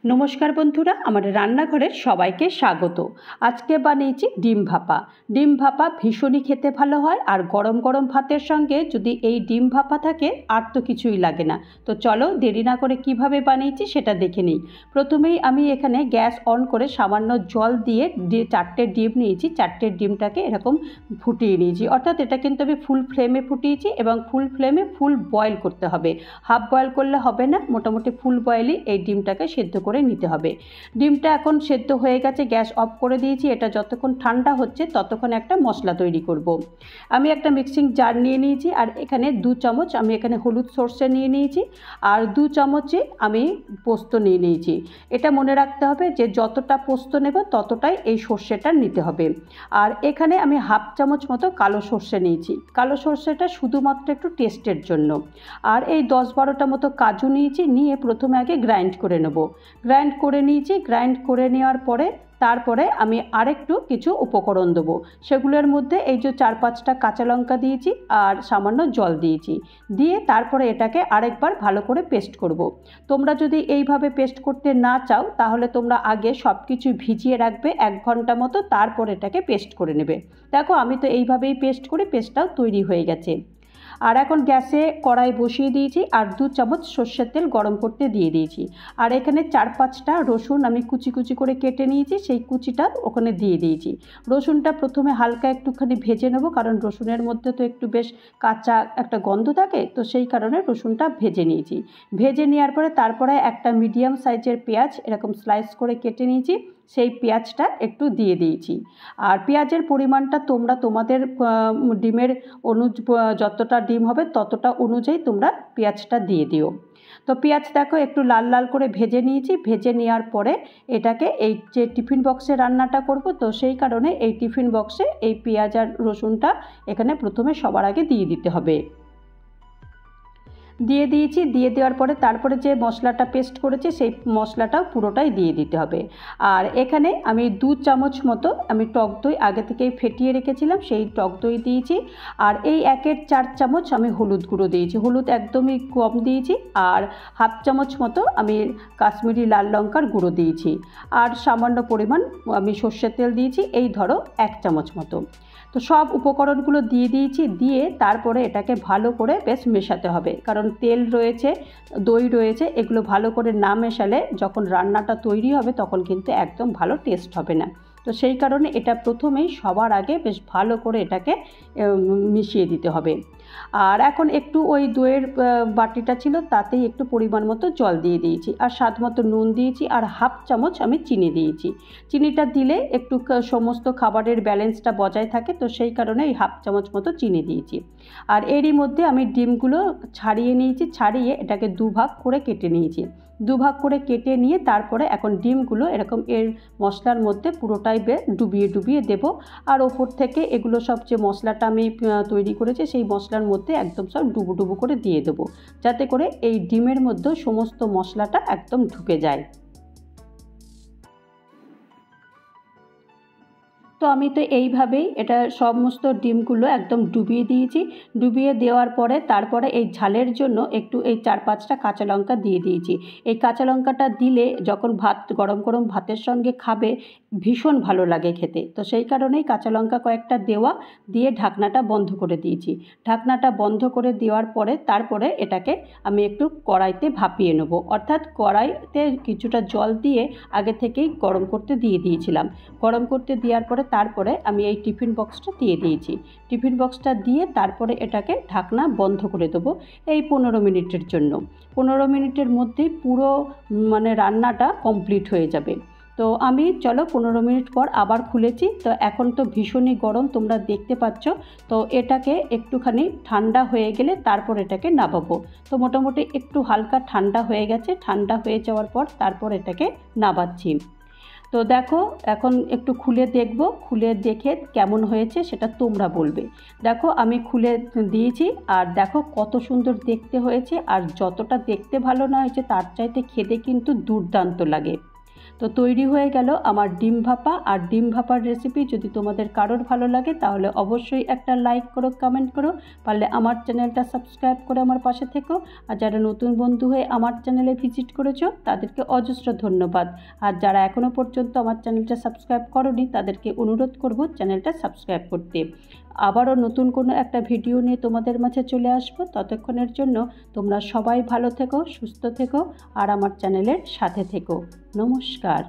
नमस्कार बंधुरा आमार रान्नाघरेर सबाइके स्वागत। आज के बानिয়েছি डिम भापा। डिम भापा भीषण ही खेते भालो हय और गरम गरम भातेर संगे जदि एई डिम भापा थाके आर तो किछुई लागे ना। तो चलो देरी ना करे किभाबे बानिয়েছি सेटा देखे निই। प्रथमेई आमी एखाने गैस अन करे सामान्य जल दिए चारटे डिम निয়েছি। चारटे डिमटाके एरकम फुटिয়ে निয়েছি, अर्थात एटा किन्तु आमी फुल फ्लेमे फुटिয়েছি एबं फुल फ्लेमे फुल बयल करते हबे। हाफ बयल करले हबे ना, मोटामुटी फुल बयलই এই ডিমটাকে সেদ্ধ করে নিতে হবে। ডিমটা এখন সেদ্ধ হয়ে গেছে, গ্যাস অফ করে দিয়েছি। এটা যতক্ষণ ঠান্ডা হচ্ছে ততক্ষণ একটা মশলা তৈরি করব। আমি একটা মিক্সিং জার নিয়ে নিয়েছি আর এখানে 2 চামচ আমি এখানে হলুদ সরষে নিয়ে নিয়েছি আর 2 চামচে আমি পোস্ত নিয়ে নিয়েছি। এটা মনে রাখতে হবে যে যতটা পোস্ত নেব ততটাই এই সরষেটা নিতে হবে। আর এখানে আমি হাফ চামচ মতো কালো সরষে নিয়েছি। কালো সরষেটা শুধুমাত্র একটু টেস্টের জন্য। আর এই 10-12টা মতো কাজু নিয়েছি, নিয়ে প্রথমে আগে গ্রাইন্ড করে নেব। গ্রাইন্ড করে নিয়েছি। গ্রাইন্ড করে নেওয়ার পরে তারপরে আমি আরেকটু কিছু উপকরণ দেবো। সেগুলোর মধ্যে এই যে 4-5টা কাঁচা লঙ্কা দিয়েছি আর সামান্য জল দিয়েছি, দিয়ে তারপরে এটাকে আরেকবার ভালো করে পেস্ট করব। তোমরা যদি এইভাবে পেস্ট করতে না চাও তাহলে তোমরা আগে সব কিছু ভিজিয়ে রাখবে 1 ঘন্টা মতো, তারপর এটাকে পেস্ট করে নেবে। দেখো আমি তো এইভাবেই পেস্ট করে পেস্টটাও তৈরি হয়ে গেছে। আর এখন গ্যাসে কড়াই বসিয়ে দিয়েছি আর 2 চামচ সরষের তেল গরম করতে দিয়ে দিয়েছি। আর এখানে 4-5টা রসুন আমি কুচি কুচি করে কেটে নিয়েছি, সেই কুচিটা ওখানে দিয়ে দিয়েছি। রসুনটা প্রথমে হালকা একটুখানি ভেজে নেব, কারণ রসুনের মধ্যে তো একটু বেশ কাঁচা একটা গন্ধ থাকে, তো সেই কারণে রসুনটা ভেজে নিয়েছি। ভেজে নেওয়ার পরে তারপরে একটা মিডিয়াম সাইজের পেঁয়াজ এরকম স্লাইস করে কেটে নিয়েছি, সেই পেঁয়াজটা একটু দিয়ে দিয়েছি। আর পেঁয়াজের পরিমাণটা তোমরা তোমাদের ডিমের যতটা ডিম হবে ততটা অনুযায়ী তোমরা পেঁয়াজটা দিয়ে দিও। তো পেঁয়াজ দেখো একটু লাল লাল করে ভেজে নিয়েছি। ভেজে নেওয়ার পরে এটাকে এই যে টিফিন বক্সে রান্নাটা করব, তো সেই কারণে এই টিফিন বক্সে এই পেঁয়াজ আর রসুনটা এখানে প্রথমে সবার আগে দিয়ে দিতে হবে। দিয়ে দিয়েছি। দিয়ে দেওয়ার পরে তারপরে যে মশলাটা পেস্ট করেছি সেই মশলাটাও পুরোটাই দিয়ে দিতে হবে। আর এখানে আমি 2 চামচ মতো আমি টক দই আগে থেকেই ফেটিয়ে রেখেছিলাম, সেই টক দই দিয়েছি। আর এই 1-এর 4 চামচ আমি হলুদ গুঁড়ো দিয়েছি, হলুদ একদমই কম দিয়েছি। আর হাফ চামচ মতো আমি কাশ্মীরি লাল লঙ্কার গুঁড়ো দিয়েছি। আর সামান্য পরিমাণ আমি সর্ষের তেল দিয়েছি, এই ধরো 1 চামচ মতো। তো সব উপকরণগুলো দিয়ে দিয়েছি। দিয়ে তারপরে এটাকে ভালো করে বেশ মেশাতে হবে, কারণ তেল রয়েছে, দই রয়েছে, এগুলো ভালো করে না মেশালে যখন রান্নাটা তৈরি হবে তখন কিন্তু একদম ভালো টেস্ট হবে না। তো সেই কারণে এটা প্রথমেই সবার আগে বেশ ভালো করে এটাকে মিশিয়ে দিতে হবে। আর এখন একটু ওই দইয়ের বাটিটা ছিল তাতেই একটু পরিমাণ মতো জল দিয়ে দিয়েছি আর স্বাদ মতো নুন দিয়েছি আর হাফ চামচ আমি চিনি দিয়েছি। চিনিটা দিলে একটু সমস্ত খাবারের ব্যালেন্সটা বজায় থাকে, তো সেই কারণে এই হাফ চামচ মতো চিনি দিয়েছি। আর এরই মধ্যে আমি ডিমগুলো ছাড়িয়ে নিয়েছি, ছাড়িয়ে এটাকে 2 ভাগ করে কেটে নিয়েছি। 2 ভাগ করে কেটে নিয়ে তারপরে এখন ডিমগুলো এরকম এর মশলার মধ্যে পুরোটাই ডুবিয়ে ডুবিয়ে দেব। আর ওপর থেকে এগুলো সব যে মশলাটা আমি তৈরি করেছি সেই মশলার মধ্যে একদম সব ডুবো ডুবো করে দিয়ে দেবো, যাতে করে এই ডিমের মধ্যে সমস্ত মশলাটা একদম ঢুকে যায়। তো আমি তো এইভাবেই এটা সমস্ত ডিমগুলো একদম ডুবিয়ে দিয়েছি। ডুবিয়ে দেওয়ার পরে তারপরে এই ঝালের জন্য একটু এই 4-5টা কাঁচা লঙ্কা দিয়ে দিয়েছি। এই কাঁচা লঙ্কাটা দিলে যখন ভাত গরম গরম ভাতের সঙ্গে খাবে ভীষণ ভালো লাগে খেতে, তো সেই কারণেই কাঁচা লঙ্কা কয়েকটা দেওয়া, দিয়ে ঢাকনাটা বন্ধ করে দিয়েছি। ঢাকনাটা বন্ধ করে দেওয়ার পরে তারপরে এটাকে আমি একটু কড়াইতে ভাপিয়ে নেব, অর্থাৎ কড়াইতে কিছুটা জল দিয়ে আগে থেকেই গরম করতে দিয়ে দিয়েছিলাম। গরম করতে দেওয়ার পরে তারপরে আমি এই টিফিন বক্সটা দিয়ে দিয়েছি। টিফিন বক্সটা দিয়ে তারপরে এটাকে ঢাকনা বন্ধ করে দেবো এই 15 মিনিটের জন্য। 15 মিনিটের মধ্যেই পুরো রান্নাটা কমপ্লিট হয়ে যাবে। তো আমি চলো 15 মিনিট পর আবার খুলেছি। তো এখন তো ভীষণই গরম তোমরা দেখতে পাচ্ছ। তো এটাকে একটুখানি ঠান্ডা হয়ে গেলে তারপর এটাকে নামাবো। তো মোটামুটি একটু হালকা ঠান্ডা হয়ে গেছে। ঠান্ডা হয়ে যাওয়ার পর তারপর এটাকে নামাচ্ছি। তো দেখো এখন একটু খুলে দেখব, খুলে দেখে কেমন হয়েছে সেটা তোমরা বলবে। দেখো আমি খুলে দিয়েছি আর দেখো কত সুন্দর দেখতে হয়েছে। আর যতটা দেখতে ভালো না হয়েছে তার চাইতে খেতে কিন্তু দুর্দান্ত লাগে। তো তৈরি হয়ে গেল আমার ডিম ভাপা। আর ডিম ভাপার রেসিপি যদি তোমাদের কারোর ভালো লাগে তাহলে অবশ্যই একটা লাইক করো, কমেন্ট করো, পারলে আমার চ্যানেলটা সাবস্ক্রাইব করে আমার পাশে থেকো। আর যারা নতুন বন্ধু হয়ে আমার চ্যানেলে ভিজিট করেছো তাদেরকে অজস্র ধন্যবাদ। আর যারা এখনও পর্যন্ত আমার চ্যানেলটা সাবস্ক্রাইব করোনি তাদেরকে অনুরোধ করব চ্যানেলটা সাবস্ক্রাইব করতে। আবারও নতুন কোনো একটা ভিডিও নিয়ে তোমাদের মাঝে চলে আসবো। ততক্ষণের জন্য তোমরা সবাই ভালো থেকো, সুস্থ থেকো আর আমার চ্যানেলের সাথে থেকো। নমস্কার।